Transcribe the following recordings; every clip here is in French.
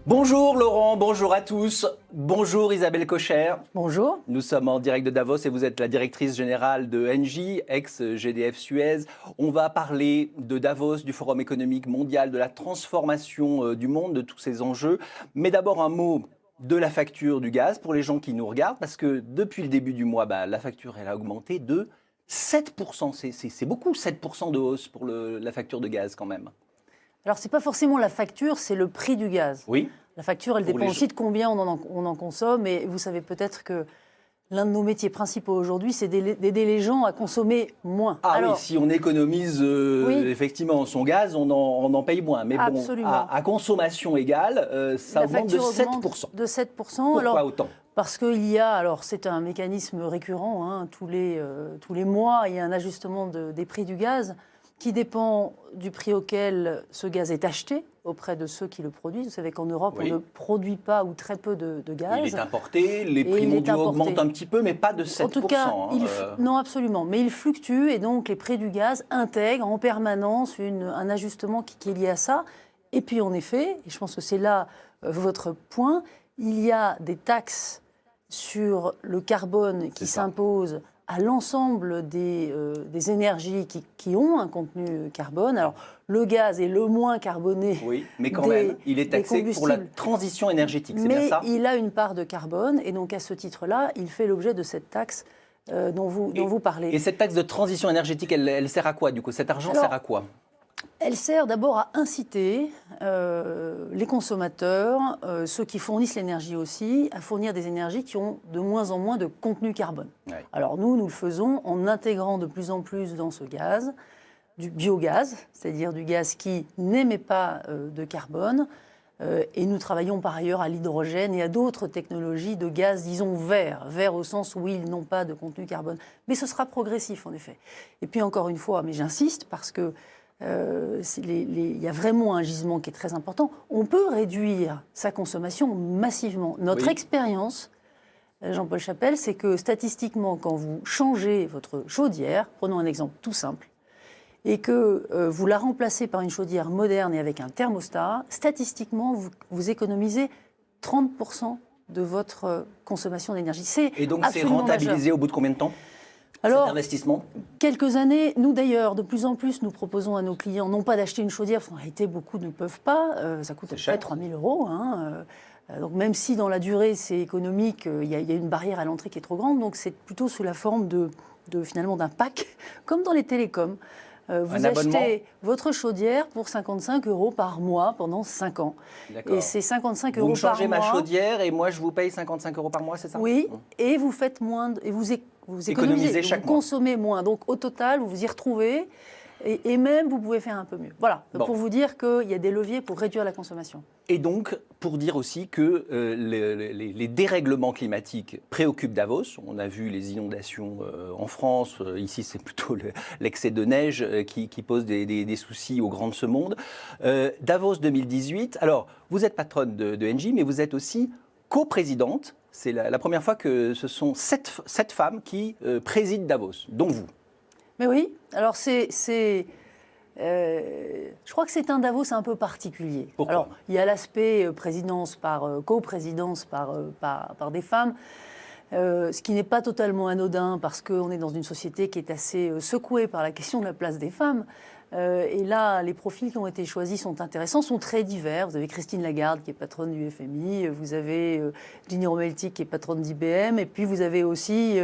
Bonjour Laurent, bonjour à tous. Bonjour Isabelle Kocher. Bonjour. Nous sommes en direct de Davos et vous êtes la directrice générale de Engie, ex-GDF Suez. On va parler de Davos, du Forum économique mondial, de la transformation du monde, de tous ces enjeux. Mais d'abord un mot de la facture du gaz pour les gens qui nous regardent, parce que depuis le début du mois, la facture elle a augmenté de 7%. C'est beaucoup, 7% de hausse pour la facture de gaz quand même. Alors, ce n'est pas forcément la facture, c'est le prix du gaz. Oui. La facture, elle dépend aussi de combien on en consomme. Et vous savez peut-être que l'un de nos métiers principaux aujourd'hui, c'est d'aider les gens à consommer moins. Ah alors, oui, si on économise effectivement son gaz, on en paye moins. Mais bon, à consommation égale, ça augmente de 7%. De 7%. Pourquoi alors, autant ? Parce qu'il y a, alors c'est un mécanisme récurrent, hein, tous les mois, il y a un ajustement des prix du gaz qui dépend du prix auquel ce gaz est acheté auprès de ceux qui le produisent. Vous savez qu'en Europe, on ne produit pas ou très peu de gaz. Il est importé, les prix mondiaux augmentent un petit peu, mais pas de 7%. En tout cas, non, absolument. Mais il fluctue et donc les prix du gaz intègrent en permanence un ajustement qui est lié à ça. Et puis en effet, et je pense que c'est là votre point, il y a des taxes sur le carbone qui s'imposent à l'ensemble des énergies qui ont un contenu carbone. Alors, le gaz est le moins carboné. Oui, mais quand même, il est taxé pour la transition énergétique, c'est bien ça ? Mais il a une part de carbone, et donc à ce titre-là, il fait l'objet de cette taxe dont vous parlez. Et cette taxe de transition énergétique, elle sert à quoi, du coup ? Cet argent sert à quoi ? Elle sert d'abord à inciter les consommateurs, ceux qui fournissent l'énergie aussi, à fournir des énergies qui ont de moins en moins de contenu carbone. Ouais. Alors nous le faisons en intégrant de plus en plus dans ce gaz du biogaz, c'est-à-dire du gaz qui n'émet pas de carbone. Et nous travaillons par ailleurs à l'hydrogène et à d'autres technologies de gaz, disons, verts au sens où ils n'ont pas de contenu carbone. Mais ce sera progressif, en effet. Et puis encore une fois, mais j'insiste parce que il y a vraiment un gisement qui est très important. On peut réduire sa consommation massivement. Notre expérience, Jean-Paul Chapelle, c'est que statistiquement, quand vous changez votre chaudière, prenons un exemple tout simple, et que vous la remplacez par une chaudière moderne et avec un thermostat, statistiquement, vous économisez 30% de votre consommation d'énergie. Et donc c'est rentabilisé majeur. Au bout de combien de temps ? Alors, investissement. Quelques années, nous d'ailleurs, de plus en plus, nous proposons à nos clients non pas d'acheter une chaudière, parce qu'en réalité, beaucoup ne peuvent pas, ça coûte à peu près 3 000 €. Donc même si dans la durée, c'est économique, il y a une barrière à l'entrée qui est trop grande, donc c'est plutôt sous la forme finalement d'un pack, comme dans les télécoms. Vous achetez votre chaudière pour 55 € par mois pendant 5 ans. Et c'est 55 € par mois. Vous changez ma chaudière et moi je vous paye 55 € par mois, c'est ça ? Oui, et vous faites moins, et vous économisez, vous consommez moins. Donc au total, vous vous y retrouvez et même vous pouvez faire un peu mieux. Voilà, pour vous dire qu'il y a des leviers pour réduire la consommation. Et donc, pour dire aussi que les dérèglements climatiques préoccupent Davos. On a vu les inondations en France. Ici, c'est plutôt l'excès de neige qui pose des soucis aux grands de ce monde. Davos 2018. Alors, vous êtes patronne de Engie, mais vous êtes aussi coprésidente. C'est la première fois que ce sont 7 femmes qui président Davos, dont vous. Mais oui, alors je crois que c'est un Davos un peu particulier. Pourquoi ? Alors, il y a l'aspect coprésidence par des femmes, ce qui n'est pas totalement anodin parce qu'on est dans une société qui est assez secouée par la question de la place des femmes. Et là, les profils qui ont été choisis sont intéressants, sont très divers. Vous avez Christine Lagarde qui est patronne du FMI, vous avez Ginny Romelty qui est patronne d'IBM, et puis vous avez aussi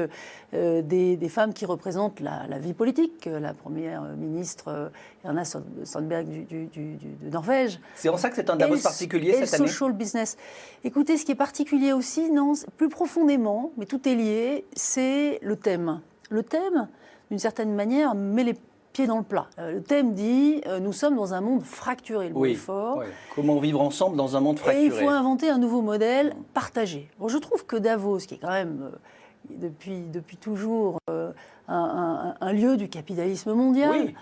des femmes qui représentent la vie politique, la première ministre Erna Solberg de Norvège. C'est en ça que c'est un Davos particulier cette année. Et social business. Écoutez, ce qui est particulier aussi, non, plus profondément, mais tout est lié, c'est le thème. Le thème, d'une certaine manière, met les pieds dans le plat. Le thème dit nous sommes dans un monde fracturé, le mot est fort. Oui. Comment vivre ensemble dans un monde fracturé ? Et il faut inventer un nouveau modèle partagé. Bon, je trouve que Davos, qui est quand même depuis toujours un lieu du capitalisme mondial,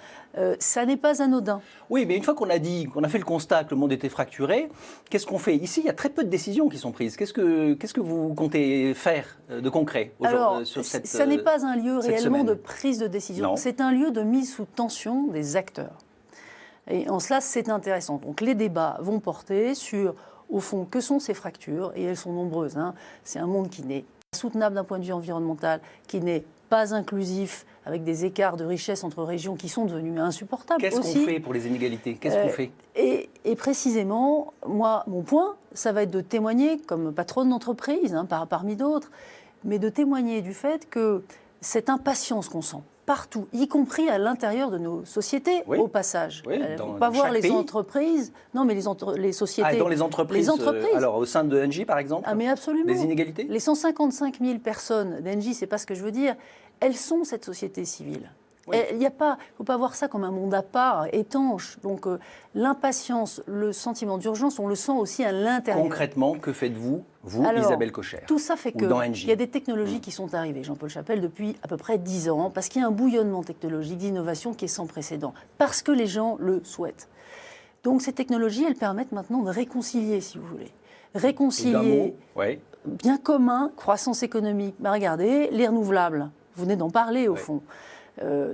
ça n'est pas anodin. Oui, mais une fois qu'on a fait le constat que le monde était fracturé, qu'est-ce qu'on fait ? Ici, il y a très peu de décisions qui sont prises. Qu'est-ce que vous comptez faire de concret aujourd'hui sur cette ça n'est pas un lieu réellement de prise de décision. Non. C'est un lieu de mise sous tension des acteurs. Et en cela, c'est intéressant. Donc les débats vont porter sur Au fond, que sont ces fractures? Et elles sont nombreuses. C'est un monde qui n'est pas soutenable d'un point de vue environnemental, qui n'est pas inclusif, avec des écarts de richesse entre régions qui sont devenus insupportables. Qu'est-ce qu'on fait pour les inégalités? Qu'est-ce qu'on fait? Et précisément, moi, mon point, ça va être de témoigner, comme patronne d'entreprise, parmi d'autres, mais de témoigner du fait que cette impatience qu'on sent partout, y compris à l'intérieur de nos sociétés, au passage. Oui, Il ne faut pas voir les entreprises, non, mais les sociétés. Dans les entreprises. Alors, au sein de Engie, par exemple? Ah, mais absolument. Les inégalités? Les 155 000 personnes d'Engie, c'est pas ce que je veux dire, elles sont cette société civile. Il ne faut pas voir ça comme un monde à part, étanche. Donc l'impatience, le sentiment d'urgence, on le sent aussi à l'intérieur. Concrètement, que faites-vous, Isabelle Kocher? Tout ça fait qu'il y a des technologies qui sont arrivées, Jean-Paul Chapelle, depuis à peu près 10 ans, parce qu'il y a un bouillonnement technologique, d'innovation qui est sans précédent, parce que les gens le souhaitent. Donc ces technologies, elles permettent maintenant de réconcilier, si vous voulez. Réconcilier, bien commun, croissance économique. Regardez, les renouvelables, vous venez d'en parler au fond.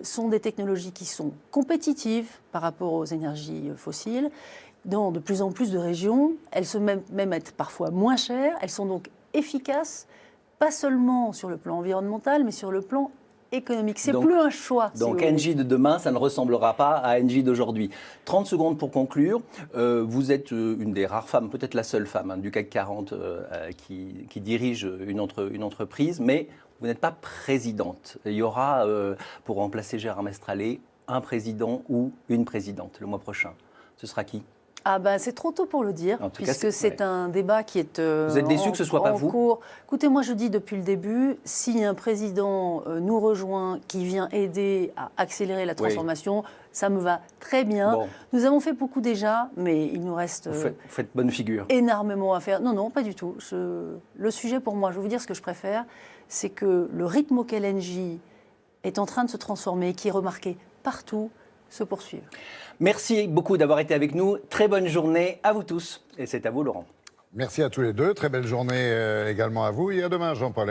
Sont des technologies qui sont compétitives par rapport aux énergies fossiles. Dans de plus en plus de régions, elles se même être parfois moins chères. Elles sont donc efficaces, pas seulement sur le plan environnemental, mais sur le plan économique. C'est plus un choix. Donc Engie de demain, ça ne ressemblera pas à Engie d'aujourd'hui. 30 secondes pour conclure. Vous êtes une des rares femmes, peut-être la seule femme du CAC 40 qui dirige une entreprise, mais vous n'êtes pas présidente. Il y aura, pour remplacer Gérard Mestrallet, un président ou une présidente le mois prochain. Ce sera qui? C'est trop tôt pour le dire, puisque c'est un débat qui est Vous êtes déçu que ce ne soit pas vous? cours. Écoutez, moi je dis depuis le début, si un président nous rejoint, qui vient aider à accélérer la transformation, ça me va très bien. Bon. Nous avons fait beaucoup déjà, mais il nous reste vous faites bonne figure. Énormément à faire. Non, pas du tout. Le sujet pour moi, je vais vous dire ce que je préfère, c'est que le rythme auquel Engie est en train de se transformer, qui est remarqué partout, se poursuive. Merci beaucoup d'avoir été avec nous. Très bonne journée à vous tous. Et c'est à vous, Laurent. Merci à tous les deux. Très belle journée également à vous. Et à demain, Jean-Paul.